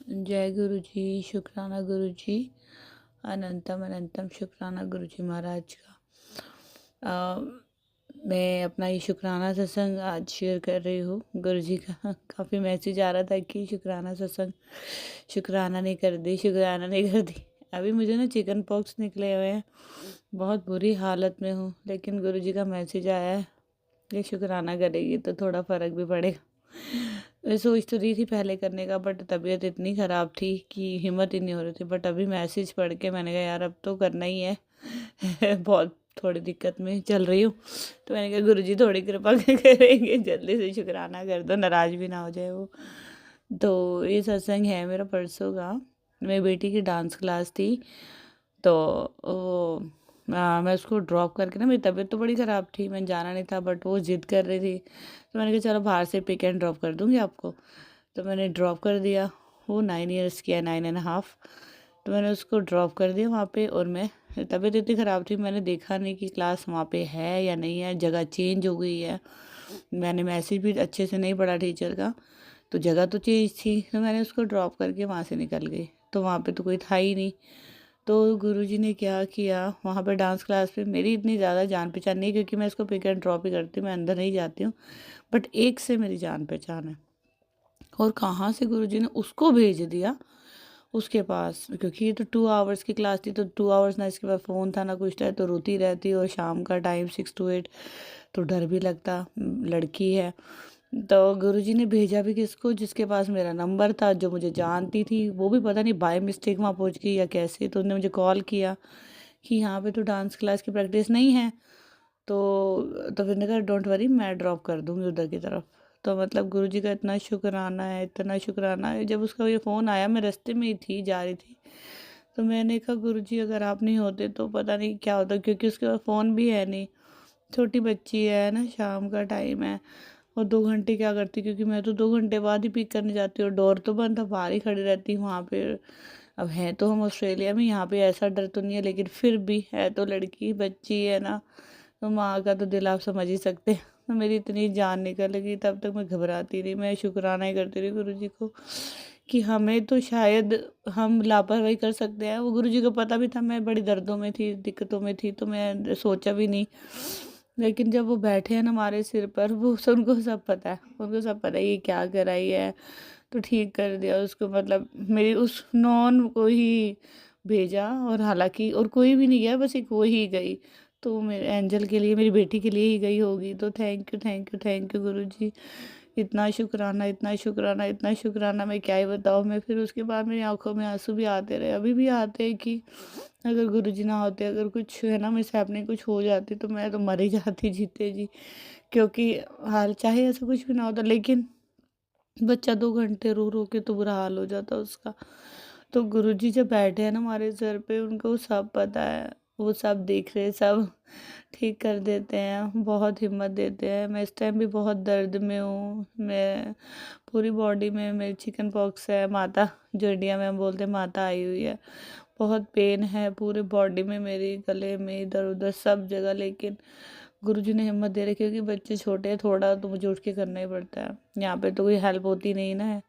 जय गुरु जी, शुक्राना गुरु जी, अनंतम अनंतम शुक्राना गुरु जी महाराज का। मैं अपना ये शुक्राना सत्संग आज शेयर कर रही हूँ। गुरु जी का काफ़ी मैसेज आ रहा था कि शुक्राना सत्संग, शुक्राना नहीं कर दी, शुक्राना नहीं कर दी। अभी मुझे ना चिकन पॉक्स निकले हुए हैं, बहुत बुरी हालत में हूँ, लेकिन गुरु जी का मैसेज आया है कि शुक्राना करेगी तो थोड़ा फ़र्क भी पड़ेगा। मैं सोच तो रही थी पहले करने का, बट तबीयत इतनी ख़राब थी कि हिम्मत ही नहीं हो रही थी। बट अभी मैसेज पढ़ के मैंने कहा यार अब तो करना ही है। बहुत थोड़ी दिक्कत में चल रही हूँ, तो मैंने कहा गुरुजी थोड़ी कृपा करेंगे, जल्दी से शुक्राना कर दो, नाराज़ भी ना हो जाए वो। तो ये सत्संग है मेरा परसों का। मेरी बेटी की डांस क्लास थी, तो वो मैं उसको ड्रॉप करके ना, मेरी तबीयत तो बड़ी ख़राब थी, मैंने जाना नहीं था, बट वो ज़िद कर रही थी, तो मैंने कहा चलो बाहर से पिक एंड ड्रॉप कर दूँगी आपको। तो मैंने ड्रॉप कर दिया। वो 9 ईयर्स की है, 9.5। तो मैंने उसको ड्रॉप कर दिया वहाँ पे, और मैं तबीयत इतनी ख़राब थी, मैंने देखा नहीं कि क्लास वहाँ पे है या नहीं है, जगह चेंज हो गई है। मैंने मैसेज भी अच्छे से नहीं पढ़ा टीचर का, तो जगह तो चेंज थी, तो मैंने उसको ड्रॉप करके वहाँ से निकल गई। तो वहाँ पे तो कोई था ही नहीं। तो गुरुजी ने क्या किया, वहाँ पे डांस क्लास पे मेरी इतनी ज़्यादा जान पहचान नहीं, क्योंकि मैं इसको पिक एंड ड्रॉप ही करती हूँ, मैं अंदर नहीं जाती हूँ, बट एक से मेरी जान पहचान है। और कहाँ से गुरुजी ने उसको भेज दिया उसके पास, क्योंकि ये तो 2 आवर्स की क्लास थी, तो 2 आवर्स ना इसके पास फ़ोन था ना कुछ था, तो रोती रहती, और शाम का टाइम 6 to 8, तो डर भी लगता, लड़की है। तो गुरुजी ने भेजा भी किसको, जिसके पास मेरा नंबर था, जो मुझे जानती थी, वो भी पता नहीं बाय मिस्टेक वहाँ पहुँच गई या कैसे। तो उन्होंने मुझे कॉल किया कि यहाँ पे तो डांस क्लास की प्रैक्टिस नहीं है। तो फिर ने कहा डोंट वरी, मैं ड्रॉप कर दूँगी उधर की तरफ। तो मतलब गुरुजी का इतना शुक्राना है, इतना शुक्राना है। जब उसका ये फ़ोन आया, मैं रास्ते में ही थी, जा रही थी, तो मैंने कहा गुरुजी अगर आप नहीं होते तो पता नहीं क्या होता, क्योंकि उसके पास फ़ोन भी है नहीं, छोटी बच्ची है ना, शाम का टाइम है, और 2 घंटे क्या करती, क्योंकि मैं तो 2 घंटे बाद ही पिक करने जाती हूँ, डोर तो बंद था, बाहर ही खड़ी रहती हूँ वहाँ पे। अब है तो हम ऑस्ट्रेलिया में, यहाँ पे ऐसा डर तो नहीं है, लेकिन फिर भी है तो लड़की बच्ची है ना, तो माँ का तो दिल आप समझ ही सकते हैं। तो मेरी इतनी जान निकल गई, तब तक मैं घबराती रही, मैं शुक्राना ही करती रही गुरु जी को कि हमें तो शायद हम लापरवाही कर सकते हैं। वो गुरु जी को पता भी था मैं बड़ी दर्दों में थी, दिक्कतों में थी, तो मैं सोचा भी नहीं। लेकिन जब वो बैठे हैं ना हमारे सिर पर, वो उनको सब पता है, उनको सब पता है ये क्या कराई है, तो ठीक कर दिया उसको। मतलब मेरी उस नॉन को ही भेजा, और हालांकि और कोई भी नहीं गया, बस एक वो ही गई, तो मेरे एंजल के लिए, मेरी बेटी के लिए ही गई होगी। तो thank you thank you thank you गुरु जी, इतना शुक्राना, इतना शुक्राना, इतना शुक्राना, मैं क्या ही बताऊँ। मैं फिर उसके बाद मेरी आंखों में आंसू भी आते रहे, अभी भी आते हैं कि अगर गुरु जी ना होते, अगर कुछ है ना मेरे सामने कुछ हो जाती, तो मैं तो मर ही जाती जीते जी। क्योंकि हाल चाहे ऐसा कुछ भी ना होता, लेकिन बच्चा 2 घंटे रो रो के तो बुरा हाल हो जाता उसका। तो गुरुजी जब बैठे हैं ना हमारे सर पे, उनको सब पता है, वो सब देख रहे, सब ठीक कर देते हैं, बहुत हिम्मत देते हैं। मैं इस टाइम भी बहुत दर्द में हूँ, मैं पूरी बॉडी में मेरी चिकन पॉक्स है, माता जो इंडिया में हम बोलते हैं माता आई हुई है, बहुत पेन है पूरे बॉडी में, मेरी गले में, इधर उधर सब जगह। लेकिन गुरुजी ने हिम्मत दे रखी, क्योंकि बच्चे छोटे हैं, थोड़ा तो मुझे उठ के करना ही पड़ता है, यहाँ पे तो कोई हेल्प होती नहीं ना है,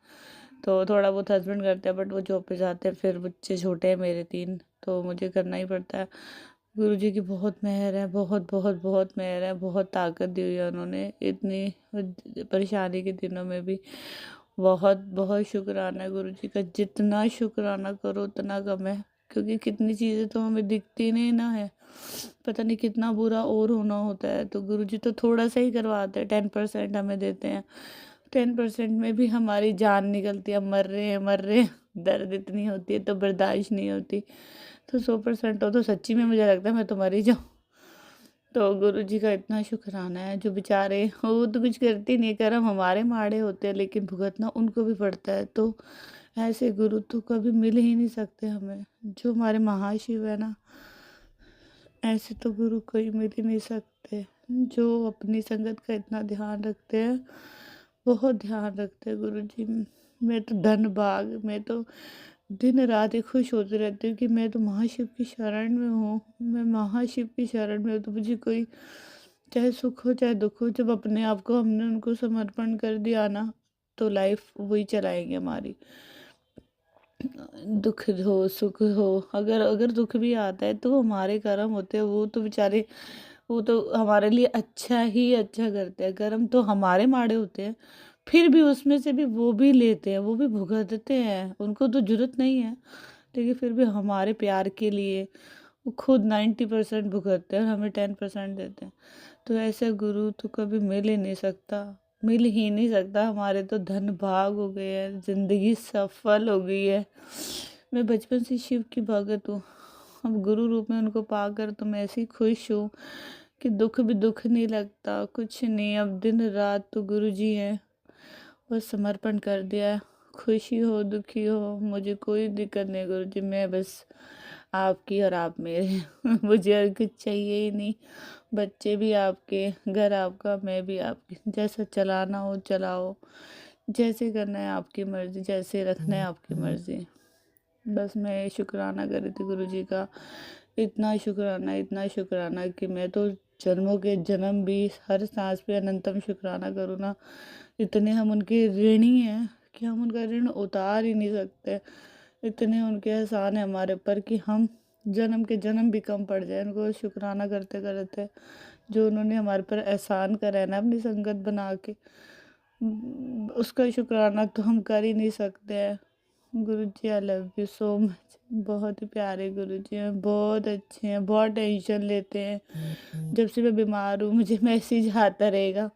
तो थोड़ा बहुत हस्बैंड करते हैं, बट वो जॉब पे जाते हैं, फिर बच्चे छोटे हैं मेरे 3, तो मुझे करना ही पड़ता है। गुरुजी की बहुत मेहर है, बहुत बहुत बहुत मेहर है, बहुत ताकत दी हुई है उन्होंने इतनी परेशानी के दिनों में भी। बहुत बहुत शुक्राना है गुरुजी का, जितना शुक्राना करो उतना कम है, क्योंकि कितनी चीज़ें तो हमें दिखती नहीं ना है, पता नहीं कितना बुरा और होना होता है। तो गुरुजी तो थोड़ा सा ही करवाते हैं, 10% हमें देते हैं, 10% में भी हमारी जान निकलती है, मर रहे हैं मर रहे हैं, दर्द इतनी होती है तो बर्दाश्त नहीं होती। तो 100% हो तो सच्ची में मुझे लगता है मैं तो मर ही जाऊँ। तो गुरु जी का इतना शुक्राना है, जो बेचारे वो तो कुछ करते नहीं, कर्म हमारे माड़े होते हैं, लेकिन भुगतना उनको भी पड़ता है। तो ऐसे गुरु तो कभी मिल ही नहीं सकते हमें, जो हमारे महाशिव है ना, ऐसे तो गुरु कोई मिल ही नहीं सकते, जो अपनी संगत का इतना ध्यान रखते हैं, बहुत ध्यान रखते हैं गुरु जी। मैं तो धन भाग, मैं तो दिन रात ही खुश होती रहती हूँ कि मैं तो महाशिव की शरण में हूँ, मैं महाशिव की शरण में हूँ। तो मुझे कोई चाहे सुख हो चाहे दुख हो, जब अपने आप को हमने उनको समर्पण कर दिया ना, तो लाइफ वही चलाएंगे हमारी। दुख हो सुख हो, अगर अगर दुख भी आता है तो वो हमारे कर्म होते हैं, वो तो बेचारे, वो तो हमारे लिए अच्छा ही अच्छा करते हैं। कर्म तो हमारे माड़े होते हैं, फिर भी उसमें से भी वो भी लेते हैं, वो भी भुगतते हैं, उनको तो जरूरत नहीं है, लेकिन फिर भी हमारे प्यार के लिए वो खुद 90% भुगतते हैं और हमें 10% देते हैं। तो ऐसा गुरु तो कभी मिल ही नहीं सकता, मिल ही नहीं सकता। हमारे तो धन भाग हो गए हैं, जिंदगी सफल हो गई है। मैं बचपन से शिव की भगत हूँ, अब गुरु रूप में उनको पाकर तो मैं ऐसी खुश हूँ कि दुख भी दुख नहीं लगता, कुछ नहीं। अब दिन रात तो गुरु जी हैं, बस समर्पण कर दिया है। खुशी हो दुखी हो मुझे कोई दिक्कत नहीं गुरु जी, मैं बस आपकी और आप मेरे मुझे और कुछ चाहिए ही नहीं। बच्चे भी आपके, घर आपका, मैं भी आपकी, जैसा चलाना हो चलाओ, जैसे करना है आपकी मर्जी, जैसे रखना है आपकी मर्जी। बस मैं शुक्राना कर रही थी गुरु जी का, इतना शुक्राना कि मैं तो जन्मों के जन्म भी हर सांस पे अनंतम शुक्राना करूँ ना, इतने हम उनके ऋणी हैं कि हम उनका ऋण उतार ही नहीं सकते। इतने उनके एहसान है हमारे ऊपर कि हम जन्म के जन्म भी कम पड़ जाए उनको शुक्राना करते करते। जो उन्होंने हमारे पर एहसान करा है ना अपनी संगत बना के, उसका शुक्राना तो हम कर ही नहीं सकते हैं। Guru ji I love you so much, बहुत ही प्यारे गुरु जी हैं, बहुत अच्छे हैं, बहुत टेंशन लेते हैं। जब से मैं बीमार हूँ मुझे मैसेज आता रहेगा,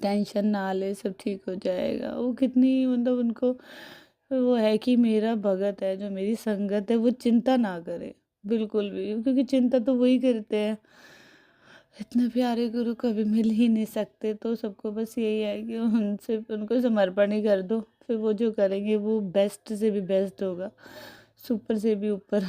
टेंशन ना ले सब ठीक हो जाएगा। वो कितनी मतलब उनको वो है कि मेरा भगत है, जो मेरी संगत है वो चिंता ना करे बिल्कुल भी, क्योंकि चिंता तो वही करते हैं। इतने प्यारे गुरु कभी मिल ही नहीं सकते, तो सबको बस यही है कि उनसे उनको समर्पण ही कर दो, फिर वो जो करेंगे वो बेस्ट से भी बेस्ट होगा, सुपर से भी ऊपर।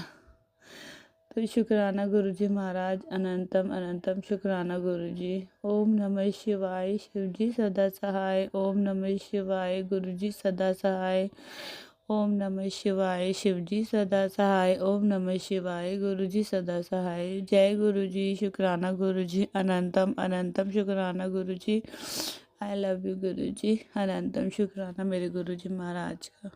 तो शुक्राना गुरु जी महाराज, अनंतम अनंतम शुक्राना गुरु जी। ओम नमः शिवाय, शिव जी सदा सहाय। ओम नमः शिवाय, गुरु जी सदा सहाय। ओम नमः शिवाय, शिव जी सदा सहाय। ओम नमः शिवाय, गुरु जी सदा सहाय। जय गुरु जी, शुक्राना गुरु जी, अनंतम अनंतम शुक्राना गुरु जी। आई लव यू गुरु जी, अनंतम शुक्राना मेरे गुरु जी महाराज का।